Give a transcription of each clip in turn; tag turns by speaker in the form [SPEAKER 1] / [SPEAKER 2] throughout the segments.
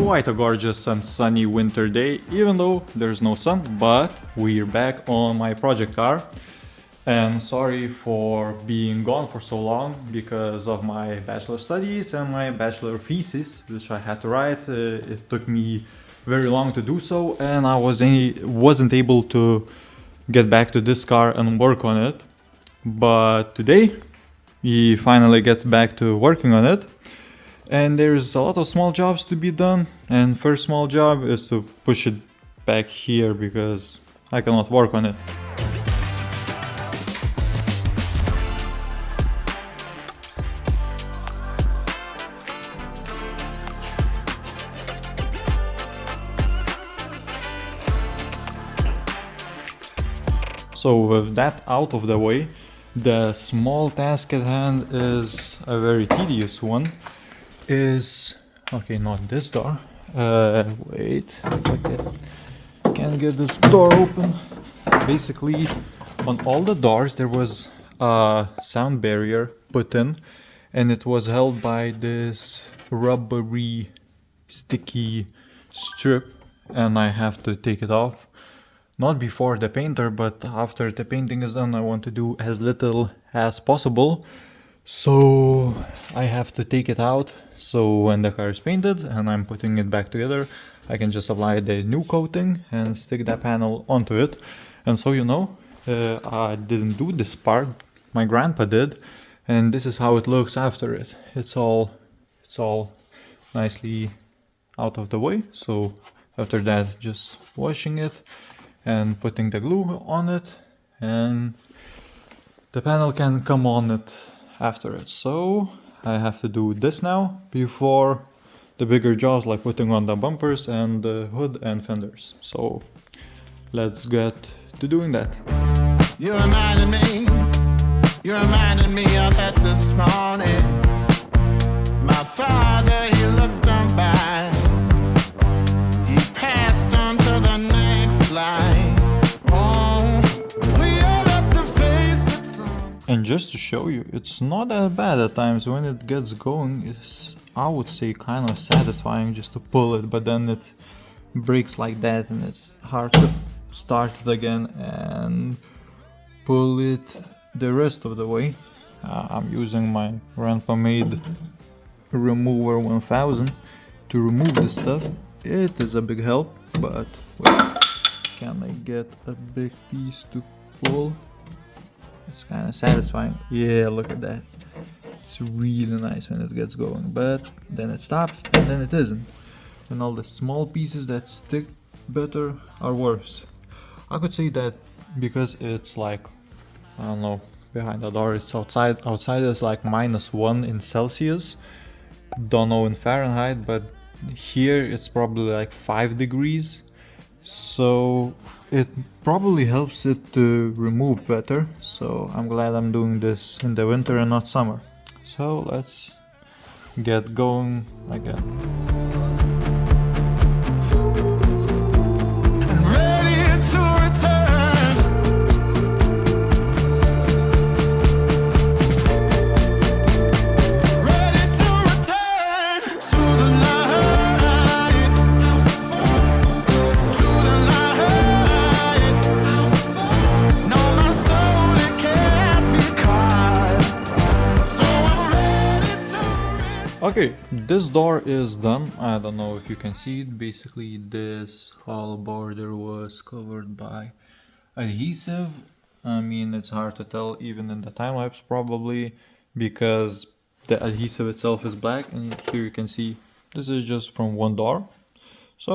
[SPEAKER 1] quite a gorgeous and sunny winter day, even though there's no sun, but we're back on my project car. And sorry for being gone for so long because of my bachelor studies and my bachelor thesis, which I had to write. It took me very long to do so, and I wasn't able to get back to this car and work on it. But today we finally get back to working on it, and there's a lot of small jobs to be done. And first small job is to push it back here because I cannot work on it. So with that out of the way, the small task at hand is a very tedious one. Okay, not this door. Wait, if I can get this door open. Basically, on all the doors there was a sound barrier put in, and it was held by this rubbery, sticky strip, and I have to take it off. Not before the painter, but after the painting is done. I want to do as little as possible, so I have to take it out. So when the car is painted and I'm putting it back together, I can just apply the new coating and stick that panel onto it. And so I didn't do this part, my grandpa did, and this is how it looks after it. It's all nicely out of the way. So after that, just washing it and putting the glue on it, and the panel can come on it after it. So I have to do this now before the bigger jobs like putting on the bumpers and the hood and fenders. So let's get to doing that.
[SPEAKER 2] You reminded me of that this morning. My father, he looked on by. He passed on to the next life.
[SPEAKER 1] And just to show you, it's not that bad at times. When it gets going, it's, I would say, kind of satisfying just to pull it, but then it breaks like that and it's hard to start it again and pull it the rest of the way. I'm using my grandpa made remover 1000 to remove this stuff. It is a big help, but wait, can I get a big piece to pull? It's kind of satisfying. Yeah, look at that. It's really nice when it gets going, but then it stops and then it isn't. And all the small pieces that stick better are worse. I could say that because it's like, I don't know, behind the door, it's outside it's like -1 in Celsius. Don't know in Fahrenheit, but here it's probably like 5 degrees. So it probably helps it to remove better. So I'm glad I'm doing this in the winter and not summer. So let's get going again. Okay, this door is done. I don't know if you can see it. Basically, this whole border was covered by adhesive. I mean, it's hard to tell even in the time lapse probably because the adhesive itself is black, and here you can see this is just from one door. So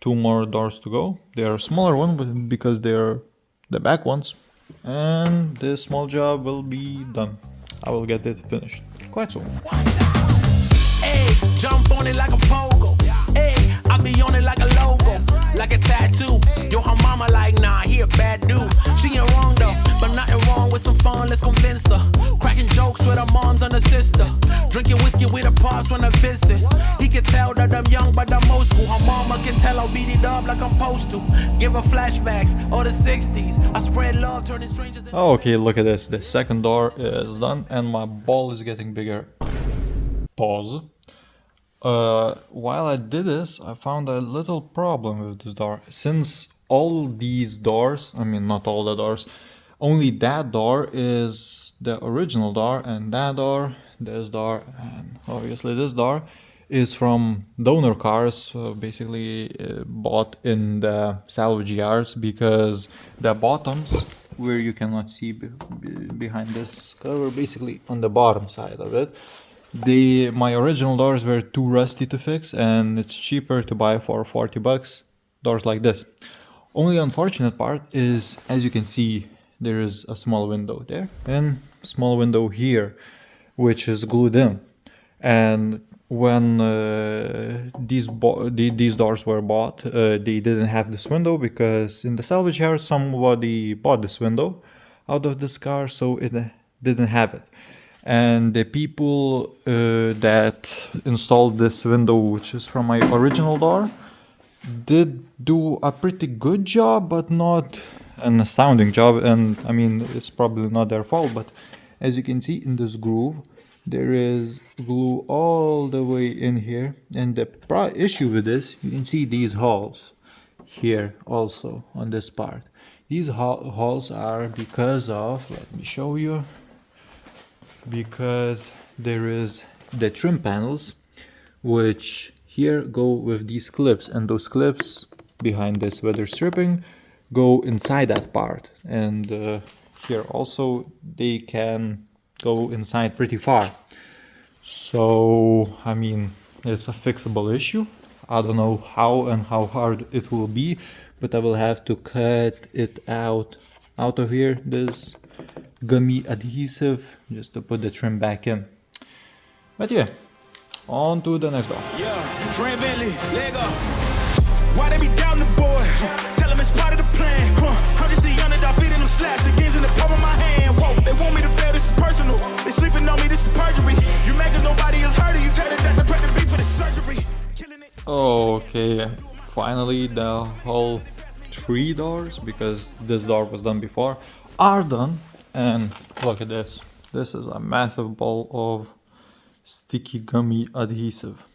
[SPEAKER 1] 2 more doors to go. They are smaller ones but because they are the back ones, and this small job will be done. I will get it finished quite soon.
[SPEAKER 3] Hey, jump on it like a pogo. Hey, I be on it like a logo, like a tattoo. Yo, her mama like, nah, he a bad dude. She ain't wrong though, but nothing wrong with some fun, let's convince her. Cracking jokes with her moms and her sister. Drinking whiskey with her pops when I visit. He can tell that I'm young, but I'm old school. Her mama can tell I'll beat it up like I'm supposed to. Give her flashbacks of the 60s. I spread love, turning strangers into...
[SPEAKER 1] Okay, look at this. The second door is done and my ball is getting bigger. Pause. While I did this, I found a little problem with this door. Since all these doors, I mean not all the doors, only that door is the original door, and that door, this door, and obviously this door is from donor cars, basically bought in the salvage yards, because the bottoms, where you cannot see behind this cover, basically on the bottom side of it, my original doors were too rusty to fix, and it's cheaper to buy for 40 bucks doors like this. Only unfortunate part is, as you can see, there is a small window there and small window here, which is glued in. And when these doors were bought, they didn't have this window, because in the salvage yard somebody bought this window out of this car, so it didn't have it. And the people that installed this window, which is from my original door, did do a pretty good job, but not an astounding job. And I mean, it's probably not their fault, but as you can see in this groove, there is glue all the way in here. And the issue with this, you can see these holes here also on this part. These holes are because of, let me show you, because there is the trim panels, which here go with these clips, and those clips behind this weather stripping go inside that part, and here also they can go inside pretty far. So I mean, it's a fixable issue. I don't know how and how hard it will be, but I will have to cut it out of here, this gummy adhesive, just to put the trim back in. But yeah, on to the next door.
[SPEAKER 3] Yeah, friend Bentley, leg up. Why they be down the boy? Tell them it's part of the plan. I'm just a young adult feeding them slaps. The gains in the palm of my hand. Whoa, they want me to fail, this is personal. They sleeping on me, this is perjury. You make it, nobody is hurting. You tell the doctor, prep the beat for the surgery. Killing it.
[SPEAKER 1] Okay, finally the whole 3 doors, because this door was done before, are done. And look at this. This is a massive ball of sticky gummy adhesive.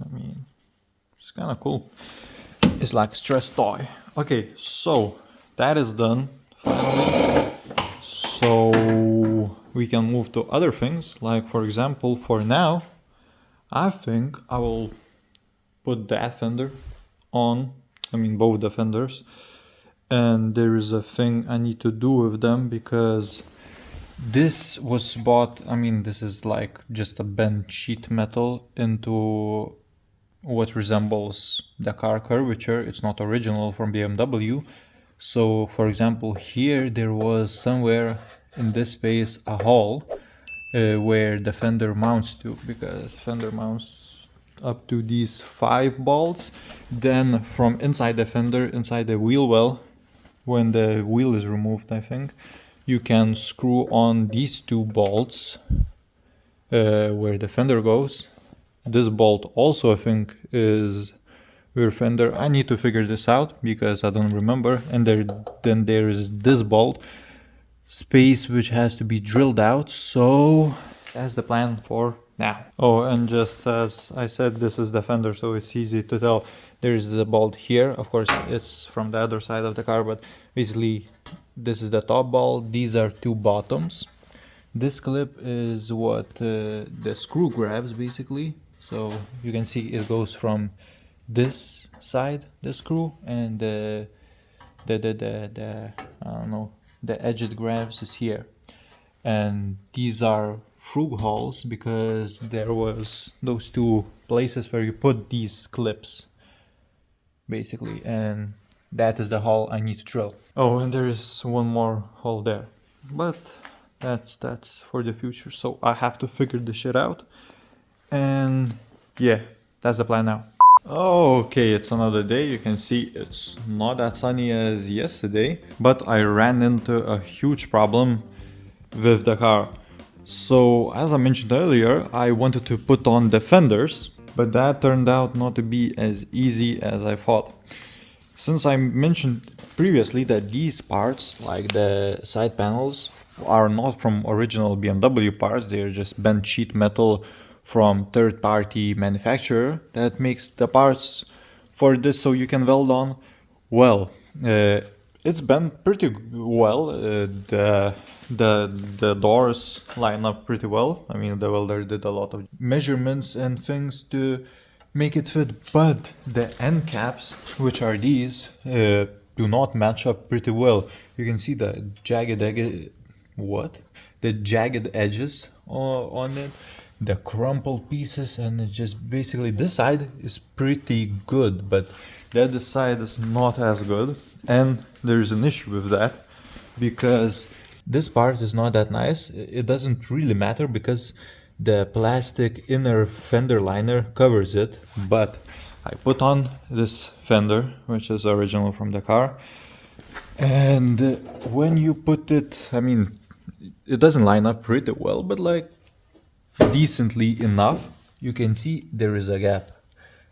[SPEAKER 1] I mean, it's kind of cool. It's like a stress toy. Okay, so that is done finally. So we can move to other things. Like, for example, for now, I think I will put that fender on. I mean, both the fenders. And there is a thing I need to do with them, because this was bought, I mean, this is like just a bent sheet metal into what resembles the car curvature. It's not original from BMW. So for example, here there was somewhere in this space a hole where the fender mounts to, because fender mounts up to these 5 bolts. Then from inside the fender, inside the wheel well, when the wheel is removed, I think, you can screw on these 2 bolts where the fender goes. This bolt also, I think, is where fender. I need to figure this out because I don't remember. And then there is this bolt space which has to be drilled out. So that's the plan for now. Oh, and just as I said, this is the fender, so it's easy to tell. There is the bolt here. Of course, it's from the other side of the car, but basically this is the top bolt. These are 2 bottoms. This clip is what the screw grabs, basically. So you can see it goes from this side, the screw, and the I don't know, the edge it grabs is here. And these are frug holes, because there was those 2 places where you put these clips, basically, and that is the hole I need to drill. Oh, and there is one more hole there, but that's for the future. So I have to figure this shit out, and yeah, that's the plan now. Okay, it's another day. You can see it's not that sunny as yesterday, but I ran into a huge problem with the car. So as I mentioned earlier, I wanted to put on the fenders, but that turned out not to be as easy as I thought. Since I mentioned previously that these parts, like the side panels, are not from original BMW parts, they are just bent sheet metal from third-party manufacturer that makes the parts for this so you can weld on. Well, it's been pretty well. The doors line up pretty well. I mean, the welder did a lot of measurements and things to make it fit, but the end caps, which are these, do not match up pretty well. You can see the jagged edges on it, the crumpled pieces, and it just basically, this side is pretty good, but the other side is not as good. And there's an issue with that because this part is not that nice. It doesn't really matter because the plastic inner fender liner covers it, but I put on this fender, which is original from the car, and when you put it, I mean, it doesn't line up pretty well, but like decently enough. You can see there is a gap.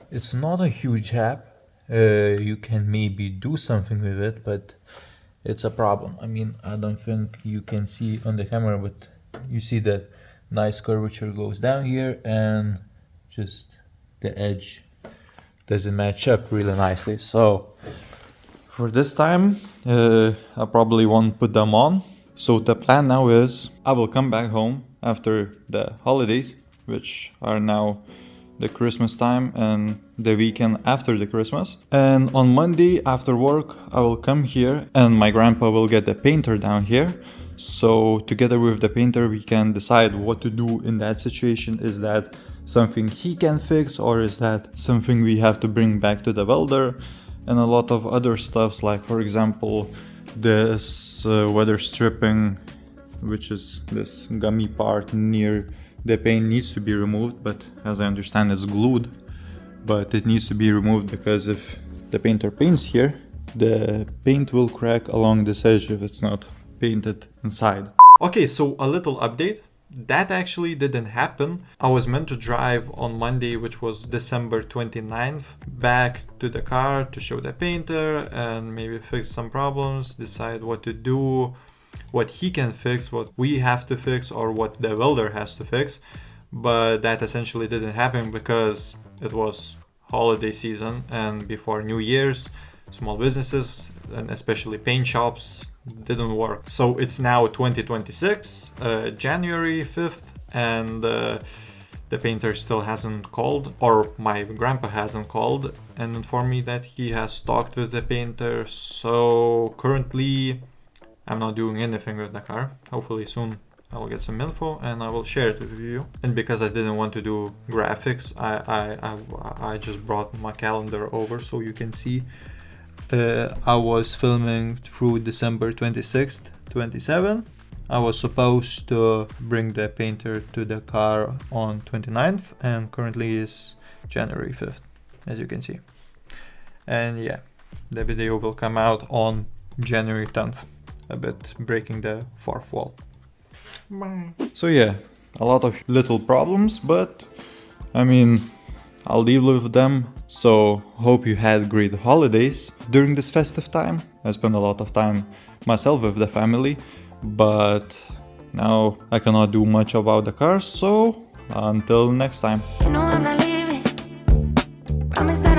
[SPEAKER 1] It's not a huge gap. You can maybe do something with it, but it's a problem. I mean, I don't think you can see on the camera, but you see that nice curvature goes down here, and just the edge doesn't match up really nicely. So for this time, I probably won't put them on. So the plan now is I will come back home after the holidays, which are now the Christmas time and the weekend after the Christmas. And on Monday after work, I will come here and my grandpa will get the painter down here. So together with the painter, we can decide what to do in that situation. Is that something he can fix, or is that something we have to bring back to the welder? And a lot of other stuffs, like for example, this weather stripping, which is this gummy part near the paint, needs to be removed, but as I understand it's glued, but it needs to be removed because if the painter paints here, the paint will crack along this edge if it's not painted inside. Okay, so a little update. That actually didn't happen. I was meant to drive on Monday, which was December 29th, back to the car to show the painter and maybe fix some problems, decide what to do, what he can fix, what we have to fix, or what the welder has to fix. But that essentially didn't happen because it was holiday season, and before New Year's, small businesses and especially paint shops didn't work. So it's now 2026, January 5th, and the painter still hasn't called, or my grandpa hasn't called and informed me that he has talked with the painter. So currently I'm not doing anything with the car. Hopefully soon I will get some info and I will share it with you. And because I didn't want to do graphics, I just brought my calendar over so you can see. I was filming through December 26th, 27. I was supposed to bring the painter to the car on 29th, and currently is January 5th, as you can see. And yeah, the video will come out on January 10th, a bit breaking the fourth wall. So yeah, a lot of little problems, but I mean, I'll deal with them. So hope you had great holidays during this festive time. I spent a lot of time myself with the family, but now I cannot do much about the car. So until next time.
[SPEAKER 4] You know I'm not leaving. Promise that